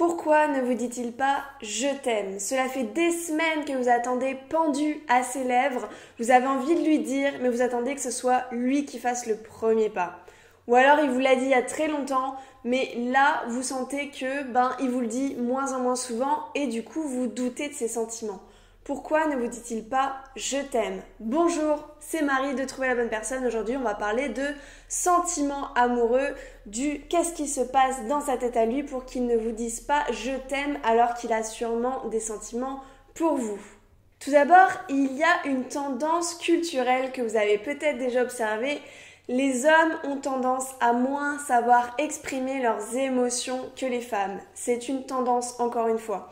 Pourquoi ne vous dit-il pas « je t'aime » ? Cela fait des semaines que vous attendez pendu à ses lèvres, vous avez envie de lui dire, mais vous attendez que ce soit lui qui fasse le premier pas. Ou alors il vous l'a dit il y a très longtemps, mais là vous sentez que il vous le dit moins en moins souvent et du coup vous doutez de ses sentiments. Pourquoi ne vous dit-il pas « je t'aime » ? Bonjour, c'est Marie de Trouver la bonne personne. Aujourd'hui, on va parler de sentiments amoureux, du qu'est-ce qui se passe dans sa tête à lui pour qu'il ne vous dise pas « je t'aime » alors qu'il a sûrement des sentiments pour vous. Tout d'abord, il y a une tendance culturelle que vous avez peut-être déjà observée. Les hommes ont tendance à moins savoir exprimer leurs émotions que les femmes. C'est une tendance, encore une fois.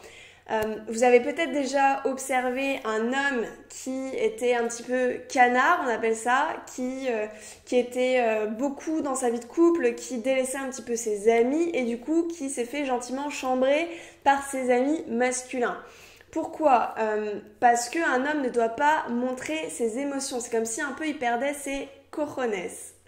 Vous avez peut-être déjà observé un homme qui était un petit peu canard, on appelle ça, qui était beaucoup dans sa vie de couple, qui délaissait un petit peu ses amis et du coup qui s'est fait gentiment chambrer par ses amis masculins. Pourquoi ? Parce qu'un homme ne doit pas montrer ses émotions. C'est comme si un peu il perdait ses cojones.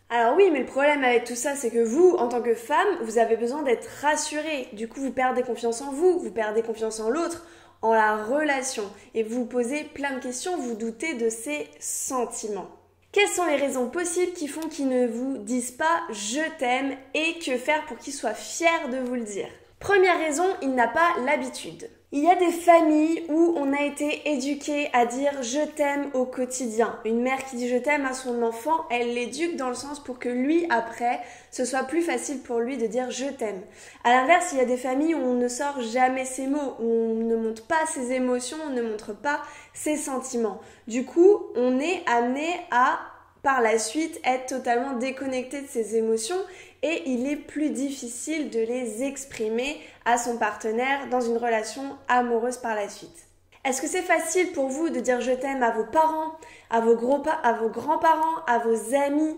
Alors oui, mais le problème avec tout ça, c'est que vous, en tant que femme, vous avez besoin d'être rassurée. Du coup, vous perdez confiance en vous, vous perdez confiance en l'autre, en la relation. Et vous vous posez plein de questions, vous doutez de ses sentiments. Quelles sont les raisons possibles qui font qu'ils ne vous disent pas « je t'aime » et que faire pour qu'ils soient fiers de vous le dire ? Première raison, il n'a pas l'habitude. Il y a des familles où on a été éduqué à dire « je t'aime » au quotidien. Une mère qui dit « je t'aime » à son enfant, elle l'éduque dans le sens pour que lui, après, ce soit plus facile pour lui de dire « je t'aime ». À l'inverse, il y a des familles où on ne sort jamais ses mots, où on ne montre pas ses émotions, on ne montre pas ses sentiments. Du coup, on est amené à, par la suite, être totalement déconnecté de ses émotions et il est plus difficile de les exprimer à son partenaire dans une relation amoureuse par la suite. Est-ce que c'est facile pour vous de dire « je t'aime » à vos parents, à vos grands-parents, à vos amis,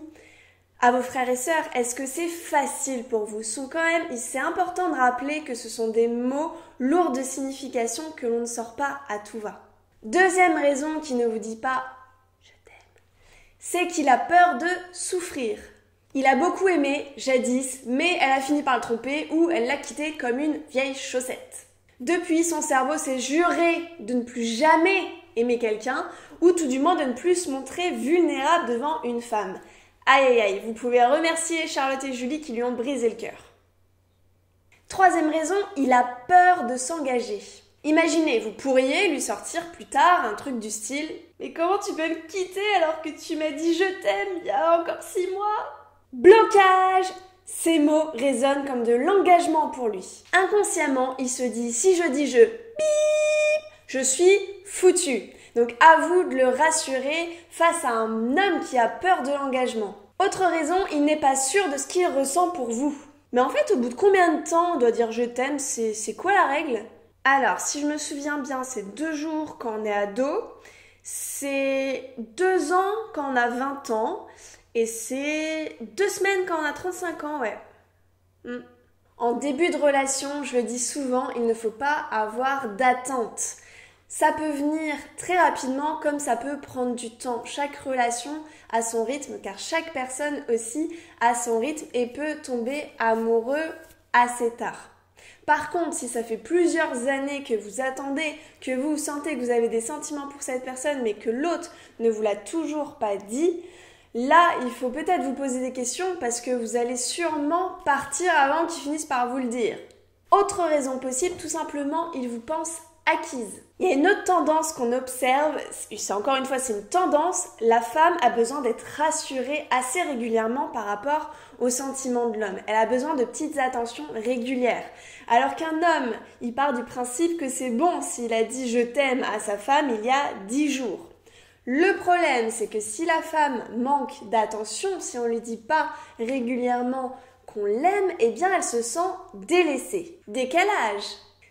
à vos frères et sœurs? Est-ce que c'est facile pour vous? C'est important de rappeler que ce sont des mots lourds de signification que l'on ne sort pas à tout va. Deuxième raison qui ne vous dit pas « je t'aime », c'est qu'il a peur de souffrir. Il a beaucoup aimé, jadis, mais elle a fini par le tromper ou elle l'a quitté comme une vieille chaussette. Depuis, son cerveau s'est juré de ne plus jamais aimer quelqu'un ou tout du moins de ne plus se montrer vulnérable devant une femme. Aïe aïe aïe, vous pouvez remercier Charlotte et Julie qui lui ont brisé le cœur. Troisième raison, il a peur de s'engager. Imaginez, vous pourriez lui sortir plus tard un truc du style « Mais comment tu peux me quitter alors que tu m'as dit je t'aime il y a encore 6 mois ?» Blocage! Ces mots résonnent comme de l'engagement pour lui. Inconsciemment, il se dit, si je dis je, bip, je suis foutu. Donc à vous de le rassurer face à un homme qui a peur de l'engagement. Autre raison, il n'est pas sûr de ce qu'il ressent pour vous. Mais en fait, au bout de combien de temps on doit dire je t'aime? C'est quoi la règle? Alors, si je me souviens bien, c'est 2 jours quand on est ado, c'est 2 ans quand on a 20 ans, et c'est 2 semaines quand on a 35 ans, ouais. En début de relation, je le dis souvent, il ne faut pas avoir d'attente. Ça peut venir très rapidement comme ça peut prendre du temps. Chaque relation a son rythme car chaque personne aussi a son rythme et peut tomber amoureux assez tard. Par contre, si ça fait plusieurs années que vous attendez, que vous sentez que vous avez des sentiments pour cette personne mais que l'autre ne vous l'a toujours pas dit, là, il faut peut-être vous poser des questions parce que vous allez sûrement partir avant qu'il finisse par vous le dire. Autre raison possible, tout simplement, il vous pense acquise. Il y a une autre tendance qu'on observe, c'est une tendance, la femme a besoin d'être rassurée assez régulièrement par rapport aux sentiments de l'homme. Elle a besoin de petites attentions régulières. Alors qu'un homme, il part du principe que c'est bon s'il a dit « je t'aime » à sa femme il y a 10 jours. Le problème, c'est que si la femme manque d'attention, si on ne lui dit pas régulièrement qu'on l'aime, eh bien elle se sent délaissée. Décalage.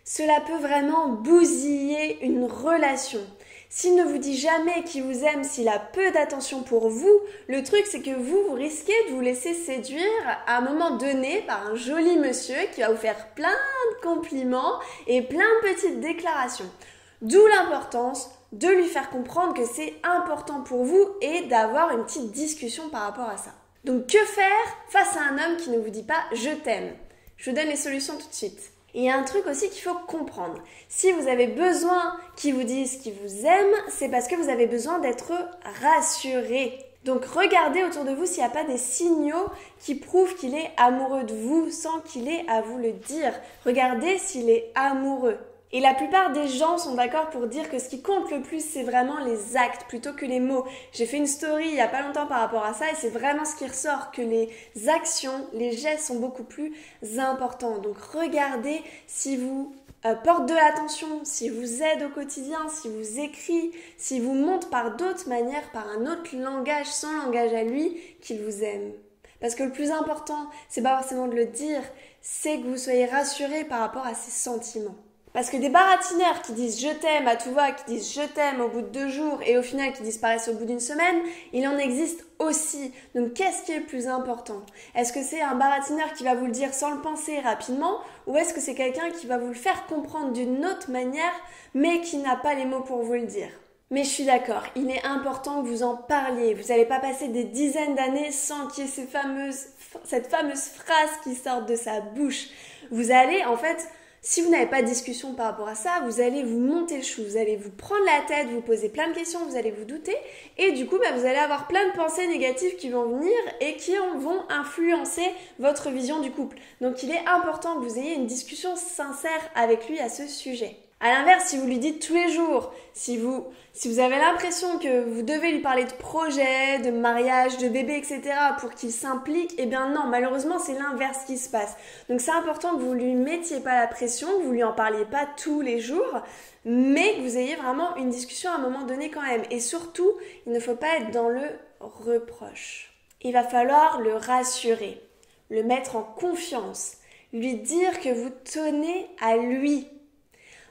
Cela peut vraiment bousiller une relation. S'il ne vous dit jamais qu'il vous aime, s'il a peu d'attention pour vous, le truc c'est que vous risquez de vous laisser séduire à un moment donné par un joli monsieur qui va vous faire plein de compliments et plein de petites déclarations. D'où l'importance de lui faire comprendre que c'est important pour vous et d'avoir une petite discussion par rapport à ça. Donc que faire face à un homme qui ne vous dit pas « je t'aime » ? Je vous donne les solutions tout de suite. Et il y a un truc aussi qu'il faut comprendre. Si vous avez besoin qu'ils vous disent qu'ils vous aiment, c'est parce que vous avez besoin d'être rassuré. Donc regardez autour de vous s'il n'y a pas des signaux qui prouvent qu'il est amoureux de vous sans qu'il ait à vous le dire. Regardez s'il est amoureux. Et la plupart des gens sont d'accord pour dire que ce qui compte le plus, c'est vraiment les actes plutôt que les mots. J'ai fait une story il n'y a pas longtemps par rapport à ça et c'est vraiment ce qui ressort, que les actions, les gestes sont beaucoup plus importants. Donc regardez si vous porte de l'attention, si vous aide au quotidien, si vous écrit, si vous montre par d'autres manières, par un autre langage, son langage à lui, qu'il vous aime. Parce que le plus important, c'est pas forcément de le dire, c'est que vous soyez rassuré par rapport à ses sentiments. Parce que des baratineurs qui disent je t'aime à tout va, qui disent je t'aime au bout de 2 jours et au final qui disparaissent au bout d'une semaine, il en existe aussi. Donc qu'est-ce qui est le plus important? Est-ce que c'est un baratineur qui va vous le dire sans le penser rapidement ou est-ce que c'est quelqu'un qui va vous le faire comprendre d'une autre manière mais qui n'a pas les mots pour vous le dire? Mais je suis d'accord, il est important que vous en parliez. Vous n'allez pas passer des dizaines d'années sans qu'il y ait cette fameuse phrase qui sorte de sa bouche. Vous allez en fait... Si vous n'avez pas de discussion par rapport à ça, vous allez vous monter le chou, vous allez vous prendre la tête, vous poser plein de questions, vous allez vous douter et du coup vous allez avoir plein de pensées négatives qui vont venir et qui vont influencer votre vision du couple. Donc il est important que vous ayez une discussion sincère avec lui à ce sujet. À l'inverse, si vous lui dites tous les jours, si vous avez l'impression que vous devez lui parler de projet, de mariage, de bébé, etc. pour qu'il s'implique, eh bien non, malheureusement c'est l'inverse qui se passe. Donc c'est important que vous lui mettiez pas la pression, que vous lui en parliez pas tous les jours, mais que vous ayez vraiment une discussion à un moment donné quand même. Et surtout, il ne faut pas être dans le reproche. Il va falloir le rassurer, le mettre en confiance, lui dire que vous tenez à lui.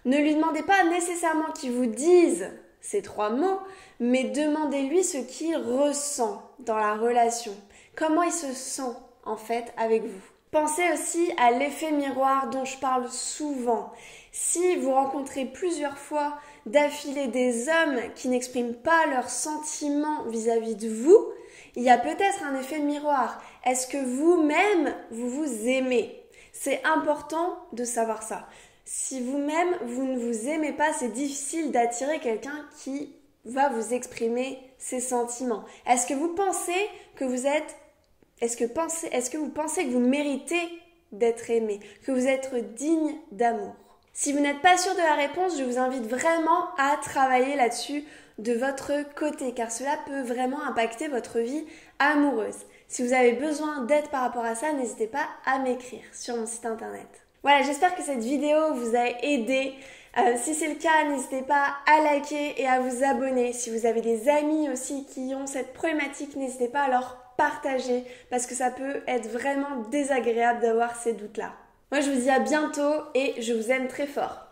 Ne lui demandez pas nécessairement qu'il vous dise ces 3 mots, mais demandez-lui ce qu'il ressent dans la relation. Comment il se sent en fait avec vous. Pensez aussi à l'effet miroir dont je parle souvent. Si vous rencontrez plusieurs fois d'affilée des hommes qui n'expriment pas leurs sentiments vis-à-vis de vous, il y a peut-être un effet miroir. Est-ce que vous-même, vous vous aimez? C'est important de savoir ça. Si vous-même, vous ne vous aimez pas, c'est difficile d'attirer quelqu'un qui va vous exprimer ses sentiments. Est-ce que vous pensez que vous êtes... Est-ce que vous pensez que vous méritez d'être aimé, que vous êtes digne d'amour? Si vous n'êtes pas sûr de la réponse, je vous invite vraiment à travailler là-dessus de votre côté, car cela peut vraiment impacter votre vie amoureuse. Si vous avez besoin d'aide par rapport à ça, n'hésitez pas à m'écrire sur mon site internet. Voilà, j'espère que cette vidéo vous a aidé. Si c'est le cas, n'hésitez pas à liker et à vous abonner. Si vous avez des amis aussi qui ont cette problématique, n'hésitez pas à leur partager parce que ça peut être vraiment désagréable d'avoir ces doutes-là. Moi, je vous dis à bientôt et je vous aime très fort.